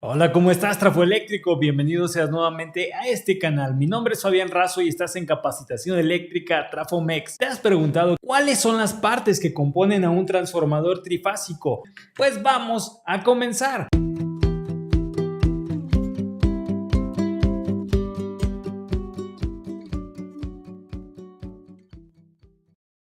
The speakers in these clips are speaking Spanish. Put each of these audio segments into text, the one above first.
Hola, ¿cómo estás, Trafo Eléctrico? Bienvenido seas nuevamente a este canal. Mi nombre es Fabián Razo y estás en Capacitación Eléctrica Trafomex. ¿Te has preguntado cuáles son las partes que componen a un transformador trifásico? Pues vamos a comenzar.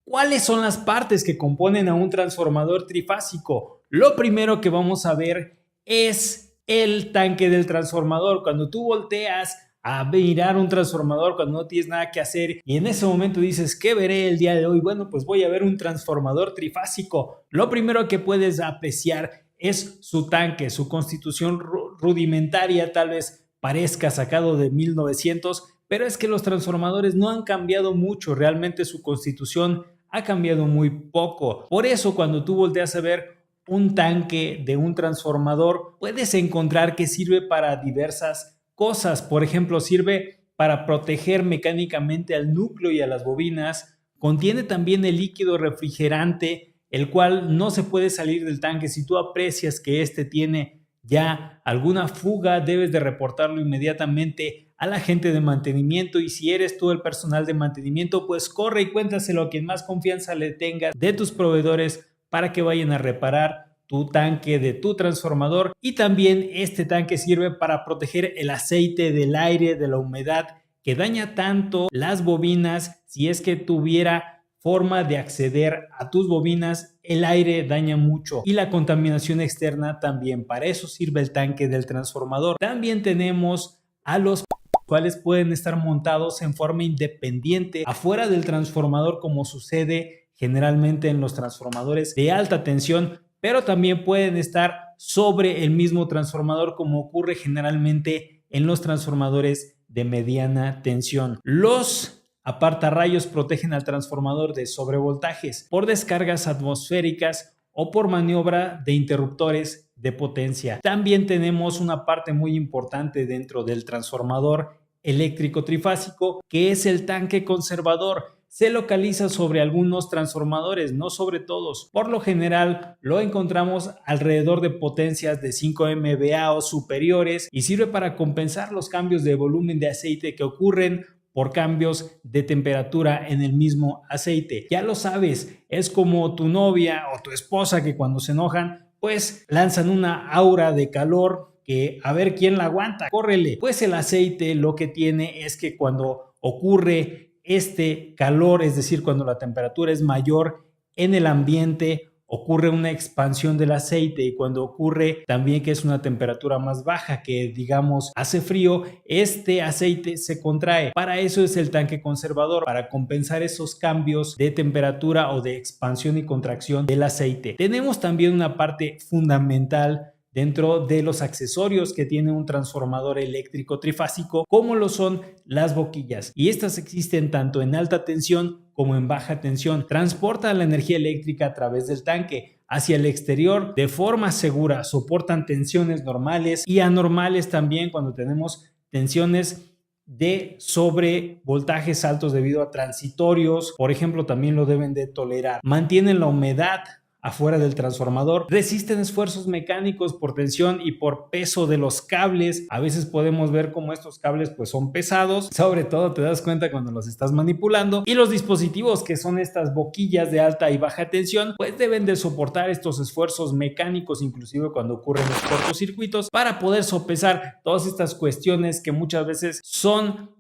¿Cuáles son las partes que componen a un transformador trifásico? Lo primero que vamos a ver es el tanque del transformador. Cuando tú volteas a mirar un transformador, cuando no tienes nada que hacer y en ese momento dices, ¿qué veré el día de hoy? Bueno, pues voy a ver un transformador trifásico. Lo primero que puedes apreciar es su tanque, su constitución rudimentaria, tal vez parezca sacado de 1900, pero es que los transformadores no han cambiado mucho, realmente su constitución ha cambiado muy poco. Por eso cuando tú volteas a ver un tanque de un transformador, puedes encontrar que sirve para diversas cosas. Por ejemplo, sirve para proteger mecánicamente al núcleo y a las bobinas. Contiene también el líquido refrigerante, el cual no se puede salir del tanque. Si tú aprecias que este tiene ya alguna fuga, debes de reportarlo inmediatamente a la gente de mantenimiento, y si eres tú el personal de mantenimiento, pues corre y cuéntaselo a quien más confianza le tengas de tus proveedores para que vayan a reparar tu tanque de tu transformador. Y también este tanque sirve para proteger el aceite del aire, de la humedad que daña tanto las bobinas. Si es que tuviera forma de acceder a tus bobinas, el aire daña mucho y la contaminación externa también. Para eso sirve el tanque del transformador. También tenemos a los cuales pueden estar montados en forma independiente afuera del transformador, como sucede generalmente en los transformadores de alta tensión, pero también pueden estar sobre el mismo transformador, como ocurre generalmente en los transformadores de mediana tensión. Los apartarrayos protegen al transformador de sobrevoltajes por descargas atmosféricas o por maniobra de interruptores de potencia. También tenemos una parte muy importante dentro del transformador eléctrico trifásico, que es el tanque conservador. Se localiza sobre algunos transformadores, no sobre todos. Por lo general lo encontramos alrededor de potencias de 5 MVA o superiores y sirve para compensar los cambios de volumen de aceite que ocurren por cambios de temperatura en el mismo aceite. Ya lo sabes, es como tu novia o tu esposa que cuando se enojan, pues lanzan una aura de calor que a ver quién la aguanta, córrele. Pues el aceite lo que tiene es que cuando ocurre este calor, es decir, cuando la temperatura es mayor en el ambiente, ocurre una expansión del aceite, y cuando ocurre también que es una temperatura más baja, que digamos hace frío, este aceite se contrae. Para eso es el tanque conservador, para compensar esos cambios de temperatura o de expansión y contracción del aceite. Tenemos también una parte fundamental dentro de los accesorios que tiene un transformador eléctrico trifásico, como lo son las boquillas, y estas existen tanto en alta tensión como en baja tensión. Transportan la energía eléctrica a través del tanque hacia el exterior de forma segura, soportan tensiones normales y anormales también cuando tenemos tensiones de sobrevoltajes altos debido a transitorios, por ejemplo, también lo deben de tolerar. Mantienen la humedad afuera del transformador, resisten esfuerzos mecánicos por tensión y por peso de los cables. A veces podemos ver cómo estos cables pues son pesados, sobre todo te das cuenta cuando los estás manipulando, y los dispositivos que son estas boquillas de alta y baja tensión pues deben de soportar estos esfuerzos mecánicos, inclusive cuando ocurren los cortocircuitos, para poder sopesar todas estas cuestiones que muchas veces son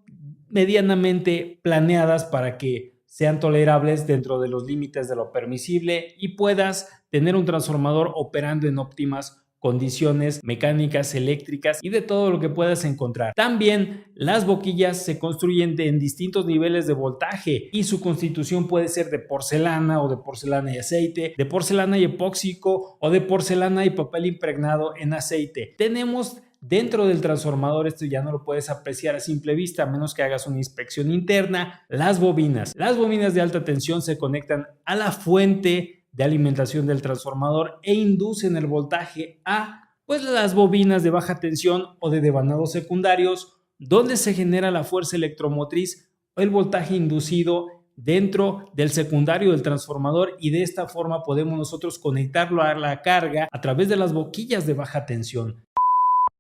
medianamente planeadas para que sean tolerables dentro de los límites de lo permisible y puedas tener un transformador operando en óptimas condiciones mecánicas, eléctricas y de todo lo que puedas encontrar. También las boquillas se construyen en distintos niveles de voltaje y su constitución puede ser de porcelana o de porcelana y aceite, de porcelana y epóxico o de porcelana y papel impregnado en aceite. Tenemos dentro del transformador, esto ya no lo puedes apreciar a simple vista a menos que hagas una inspección interna, las bobinas. Las bobinas de alta tensión se conectan a la fuente de alimentación del transformador e inducen el voltaje a pues las bobinas de baja tensión o de devanados secundarios, donde se genera la fuerza electromotriz o el voltaje inducido dentro del secundario del transformador, y de esta forma podemos nosotros conectarlo a la carga a través de las boquillas de baja tensión.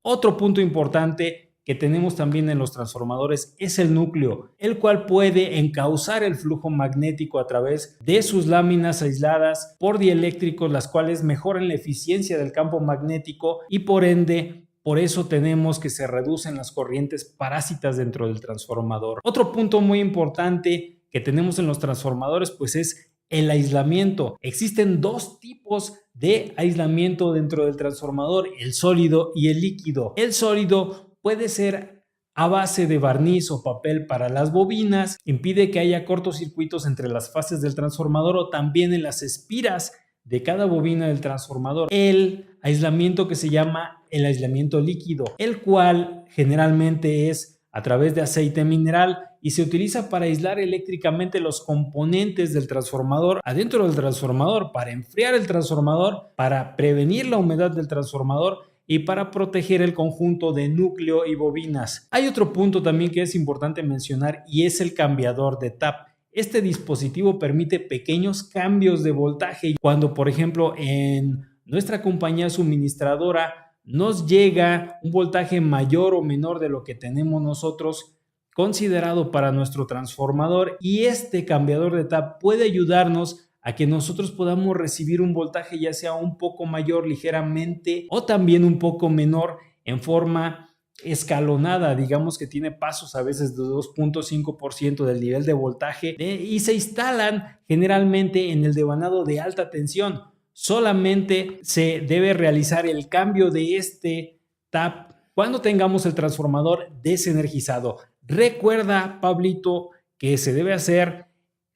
Otro punto importante que tenemos también en los transformadores es el núcleo, el cual puede encauzar el flujo magnético a través de sus láminas aisladas por dieléctricos, las cuales mejoran la eficiencia del campo magnético y por ende, por eso tenemos que se reducen las corrientes parásitas dentro del transformador. Otro punto muy importante que tenemos en los transformadores pues es el aislamiento. Existen dos tipos de aislamiento dentro del transformador, el sólido y el líquido. El sólido puede ser a base de barniz o papel para las bobinas, impide que haya cortocircuitos entre las fases del transformador o también en las espiras de cada bobina del transformador. El aislamiento que se llama el aislamiento líquido, el cual generalmente es a través de aceite mineral y se utiliza para aislar eléctricamente los componentes del transformador adentro del transformador, para enfriar el transformador, para prevenir la humedad del transformador y para proteger el conjunto de núcleo y bobinas. Hay otro punto también que es importante mencionar y es el cambiador de tap. Este dispositivo permite pequeños cambios de voltaje cuando, por ejemplo, en nuestra compañía suministradora nos llega un voltaje mayor o menor de lo que tenemos nosotros considerado para nuestro transformador, y este cambiador de tap puede ayudarnos a que nosotros podamos recibir un voltaje ya sea un poco mayor ligeramente o también un poco menor en forma escalonada, digamos que tiene pasos a veces de 2.5% del nivel de voltaje y se instalan generalmente en el devanado de alta tensión. Solamente se debe realizar el cambio de este tap cuando tengamos el transformador desenergizado. Recuerda, Pablito, que se debe hacer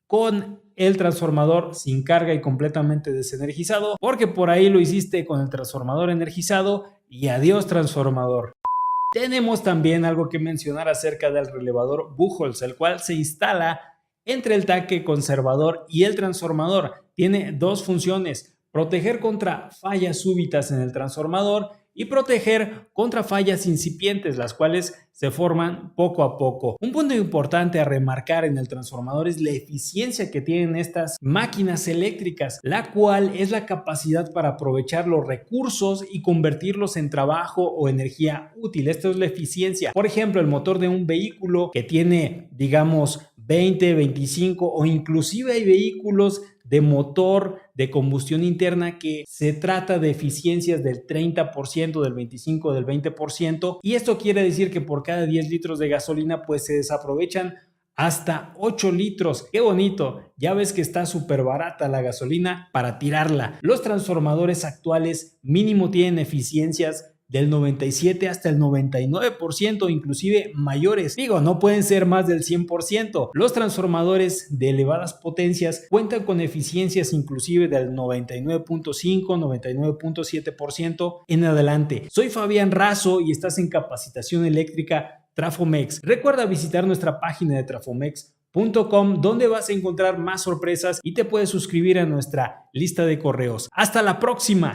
con el transformador sin carga y completamente desenergizado, porque por ahí lo hiciste con el transformador energizado y adiós transformador. Tenemos también algo que mencionar acerca del relevador Buchholz, el cual se instala entre el tanque conservador y el transformador. Tiene dos funciones: proteger contra fallas súbitas en el transformador y proteger contra fallas incipientes, las cuales se forman poco a poco. Un punto importante a remarcar en el transformador es la eficiencia que tienen estas máquinas eléctricas, la cual es la capacidad para aprovechar los recursos y convertirlos en trabajo o energía útil. Esto es la eficiencia. Por ejemplo, el motor de un vehículo que tiene, digamos, 20, 25 o inclusive hay vehículos de motor de combustión interna que se trata de eficiencias del 30%, del 25%, del 20%, y esto quiere decir que por cada 10 litros de gasolina pues se desaprovechan hasta 8 litros. ¡Qué bonito! Ya ves que está súper barata la gasolina para tirarla. Los transformadores actuales mínimo tienen eficiencias del 97 hasta el 99%, inclusive mayores. Digo, no pueden ser más del 100%. Los transformadores de elevadas potencias cuentan con eficiencias inclusive del 99.5, 99.7% en adelante. Soy Fabián Razo y estás en Capacitación Eléctrica Trafomex. Recuerda visitar nuestra página de trafomex.com, donde vas a encontrar más sorpresas y te puedes suscribir a nuestra lista de correos. ¡Hasta la próxima!